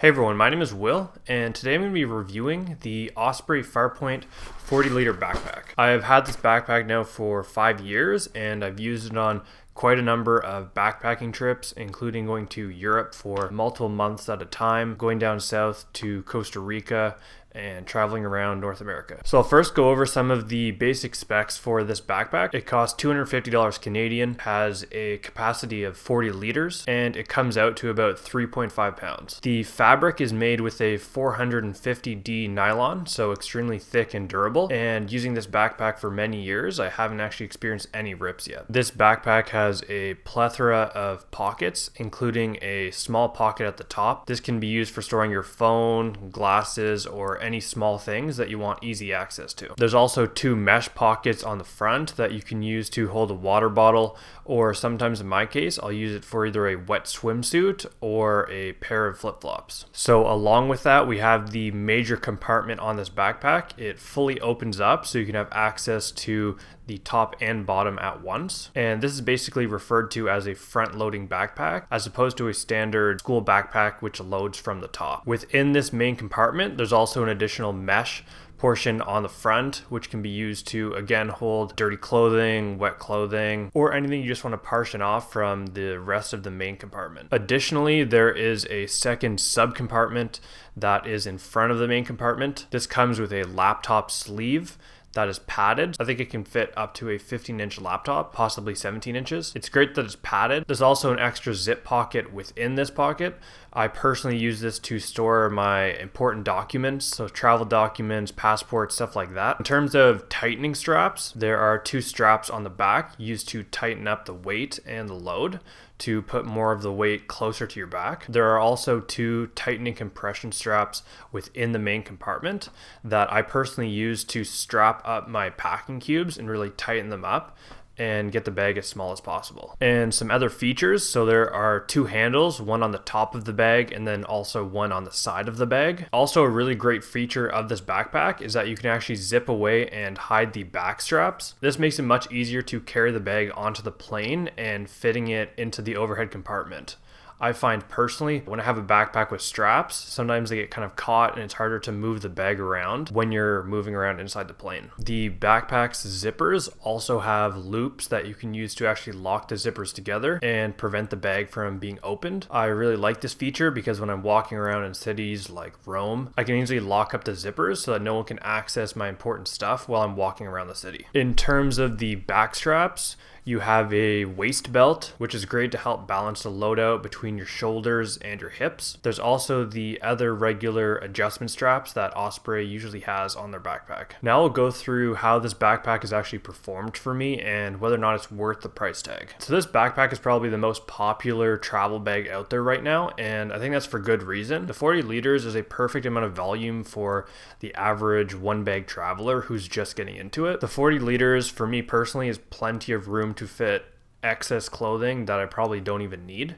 Hey everyone, my name is Will, and today I'm going to be reviewing the OSPREY Farpoint 40L backpack. I've had this backpack now for 5 years, and I've used it on quite a number of backpacking trips, including going to Europe for multiple months at a time, going down south to Costa Rica, and traveling around North America. So I'll first go over some of the basic specs for this backpack. It costs $250 Canadian, has a capacity of 40 liters, and it comes out to about 3.5 pounds. The fabric is made with a 450D nylon, so extremely thick and durable, and using this backpack for many years, I haven't actually experienced any rips yet. This backpack has a plethora of pockets, including a small pocket at the top. This can be used for storing your phone, glasses, or any small things that you want easy access to. There's also 2 mesh pockets on the front that you can use to hold a water bottle, or sometimes in my case, I'll use it for either a wet swimsuit or a pair of flip-flops. So along with that, we have the major compartment on this backpack. It fully opens up so you can have access to the top and bottom at once. And this is basically referred to as a front-loading backpack, as opposed to a standard school backpack which loads from the top. Within this main compartment, there's also an additional mesh portion on the front, which can be used to, again, hold dirty clothing, wet clothing, or anything you just want to partition off from the rest of the main compartment. Additionally, there is a second subcompartment that is in front of the main compartment. This comes with a laptop sleeve that is padded. I think it can fit up to a 15-inch laptop, possibly 17 inches. It's great that it's padded. There's also an extra zip pocket within this pocket. I personally use this to store my important documents, so travel documents, passports, stuff like that. In terms of tightening straps, there are 2 straps on the back used to tighten up the weight and the load to put more of the weight closer to your back. There are also 2 tightening compression straps within the main compartment that I personally use to strap up my packing cubes and really tighten them up and get the bag as small as possible. And some other features, so there are 2 handles, one on the top of the bag and then also one on the side of the bag. Also, a really great feature of this backpack is that you can actually zip away and hide the back straps. This makes it much easier to carry the bag onto the plane and fitting it into the overhead compartment. I find personally, when I have a backpack with straps, sometimes they get kind of caught and it's harder to move the bag around when you're moving around inside the plane. The backpack's zippers also have loops that you can use to actually lock the zippers together and prevent the bag from being opened. I really like this feature because when I'm walking around in cities like Rome, I can easily lock up the zippers so that no one can access my important stuff while I'm walking around the city. In terms of the back straps, you have a waist belt, which is great to help balance the load out between your shoulders and your hips. There's also the other regular adjustment straps that Osprey usually has on their backpack. Now I'll go through how this backpack has actually performed for me and whether or not it's worth the price tag. So this backpack is probably the most popular travel bag out there right now, and I think that's for good reason. The 40 liters is a perfect amount of volume for the average one bag traveler who's just getting into it. The 40 liters for me personally is plenty of room to fit excess clothing that I probably don't even need.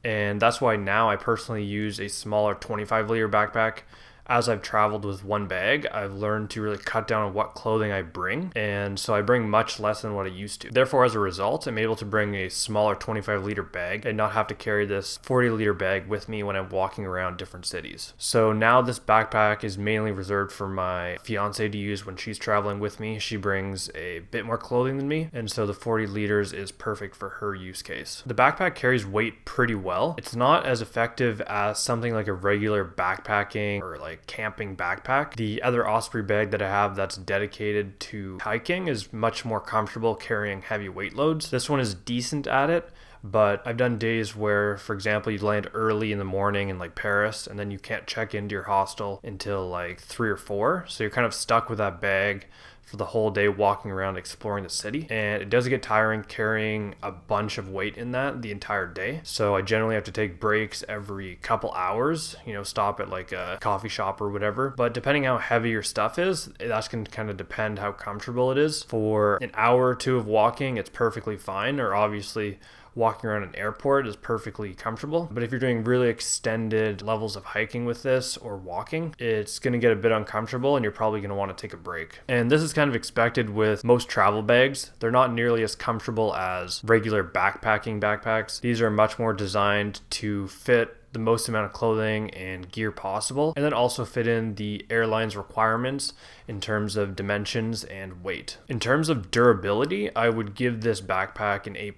And that's why now I personally use a smaller 25-liter backpack. As I've traveled with one bag, I've learned to really cut down on what clothing I bring, and so I bring much less than what I used to. Therefore, as a result, I'm able to bring a smaller 25-liter bag and not have to carry this 40-liter bag with me when I'm walking around different cities. So now this backpack is mainly reserved for my fiance to use when she's traveling with me. She brings a bit more clothing than me, and so the 40 liters is perfect for her use case. The backpack carries weight pretty well. It's not as effective as something like a regular backpacking or like camping backpack. The other Osprey bag that I have that's dedicated to hiking is much more comfortable carrying heavy weight loads. This one is decent at it, but I've done days where, for example, you land early in the morning in like Paris and then you can't check into your hostel until like 3 or 4. So you're kind of stuck with that bag for the whole day walking around exploring the city, and it does get tiring carrying a bunch of weight in that the entire day. So I generally have to take breaks every couple hours, stop at like a coffee shop or whatever. But depending how heavy your stuff is, that's going to kind of depend how comfortable it is. For an hour or 2 of walking, it's perfectly fine, or obviously walking around an airport is perfectly comfortable. But if you're doing really extended levels of hiking with this or walking, it's going to get a bit uncomfortable and you're probably going to want to take a break. And this is kind of expected with most travel bags. They're not nearly as comfortable as regular backpacking backpacks. These are much more designed to fit the most amount of clothing and gear possible, and then also fit in the airline's requirements in terms of dimensions and weight. In terms of durability, I would give this backpack an A+.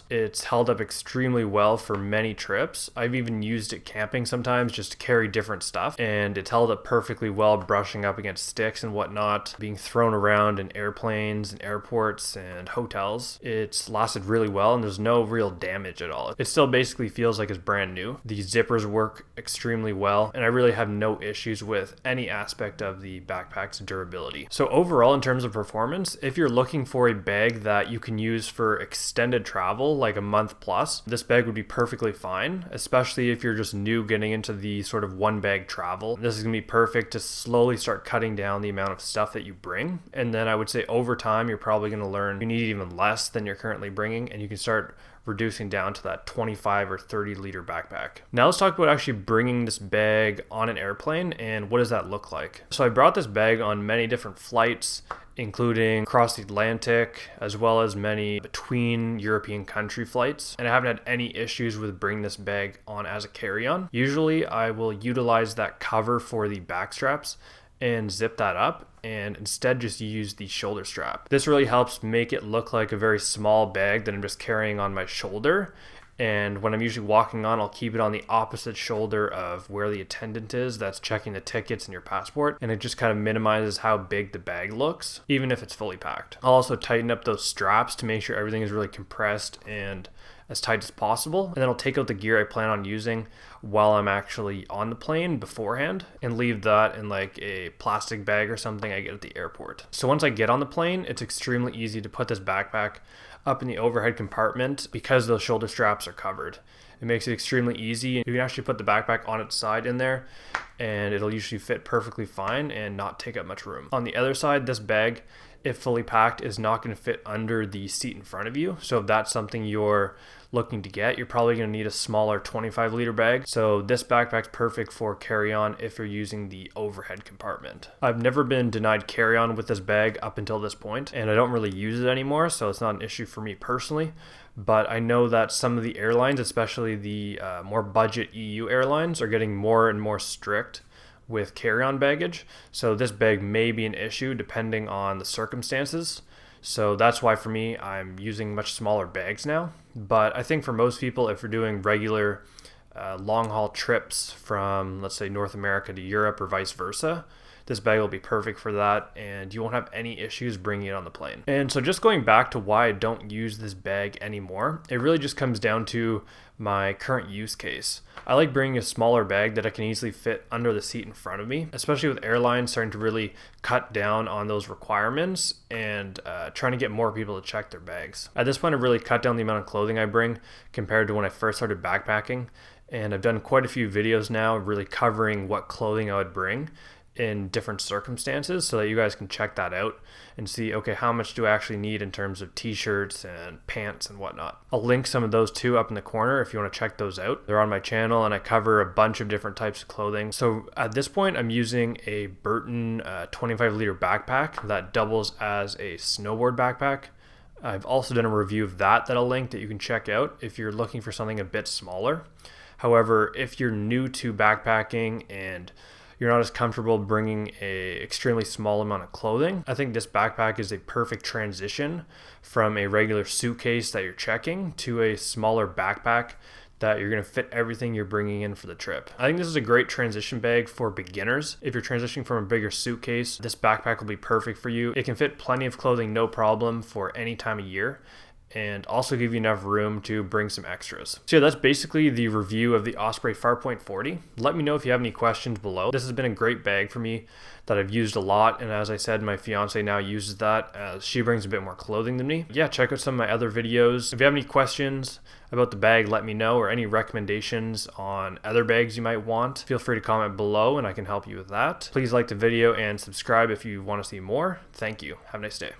It's held up extremely well for many trips. I've even used it camping sometimes just to carry different stuff, and it's held up perfectly well, brushing up against sticks and whatnot, being thrown around in airplanes and airports and hotels. It's lasted really well, and there's no real damage at all. It still basically feels like it's brand new. The zippers work extremely well, and I really have no issues with any aspect of the backpack's durability. So overall, in terms of performance, if you're looking for a bag that you can use for extended travel, like a month plus, this bag would be perfectly fine, especially if you're just new getting into the sort of one bag travel. This is gonna be perfect to slowly start cutting down the amount of stuff that you bring. And then I would say over time, you're probably gonna learn you need even less than you're currently bringing, and you can start reducing down to that 25 or 30 liter backpack. Now let's talk about actually bringing this bag on an airplane and what does that look like. So I brought this bag on many different flights, including across the Atlantic, as well as many between European country flights. And I haven't had any issues with bringing this bag on as a carry-on. Usually I will utilize that cover for the back straps and zip that up and instead just use the shoulder strap. This really helps make it look like a very small bag that I'm just carrying on my shoulder. And when I'm usually walking on, I'll keep it on the opposite shoulder of where the attendant is that's checking the tickets and your passport. And it just kind of minimizes how big the bag looks, even if it's fully packed. I'll also tighten up those straps to make sure everything is really compressed and as tight as possible. And then I'll take out the gear I plan on using while I'm actually on the plane beforehand and leave that in like a plastic bag or something I get at the airport. So once I get on the plane, it's extremely easy to put this backpack up in the overhead compartment because those shoulder straps are covered. It makes it extremely easy. You can actually put the backpack on its side in there and it'll usually fit perfectly fine and not take up much room. On the other side, this bag, if fully packed, is not going to fit under the seat in front of you. So if that's something you're looking to get, you're probably going to need a smaller 25 liter bag. So this backpack's perfect for carry-on if you're using the overhead compartment. I've never been denied carry-on with this bag up until this point, and I don't really use it anymore, so it's not an issue for me personally. But I know that some of the airlines, especially the more budget EU airlines, are getting more and more strict with carry-on baggage. So this bag may be an issue depending on the circumstances. So that's why for me, I'm using much smaller bags now. But I think for most people, if you're doing regular long haul trips from, let's say, North America to Europe or vice versa, this bag will be perfect for that and you won't have any issues bringing it on the plane. And so just going back to why I don't use this bag anymore, it really just comes down to my current use case. I like bringing a smaller bag that I can easily fit under the seat in front of me, especially with airlines starting to really cut down on those requirements and trying to get more people to check their bags. At this point, I've really cut down the amount of clothing I bring compared to when I first started backpacking. And I've done quite a few videos now really covering what clothing I would bring in different circumstances so that you guys can check that out and see, okay, how much do I actually need in terms of t-shirts and pants and whatnot. I'll link some of those too up in the corner if you want to check those out. They're on my channel and I cover a bunch of different types of clothing. So at this point, I'm using a Burton 25 liter backpack that doubles as a snowboard backpack. I've also done a review of that I'll link that you can check out if you're looking for something a bit smaller. However, if you're new to backpacking and you're not as comfortable bringing a extremely small amount of clothing, I think this backpack is a perfect transition from a regular suitcase that you're checking to a smaller backpack that you're going to fit everything you're bringing in for the trip. I think this is a great transition bag for beginners. If you're transitioning from a bigger suitcase, this backpack will be perfect for you. It can fit plenty of clothing, no problem, for any time of year, and also give you enough room to bring some extras. So yeah, that's basically the review of the Osprey Farpoint 40. Let me know if you have any questions below. This has been a great bag for me that I've used a lot, and as I said, my fiance now uses that as she brings a bit more clothing than me. Yeah, check out some of my other videos. If you have any questions about the bag, let me know, or any recommendations on other bags you might want, feel free to comment below and I can help you with that. Please like the video and subscribe if you want to see more. Thank you. Have a nice day.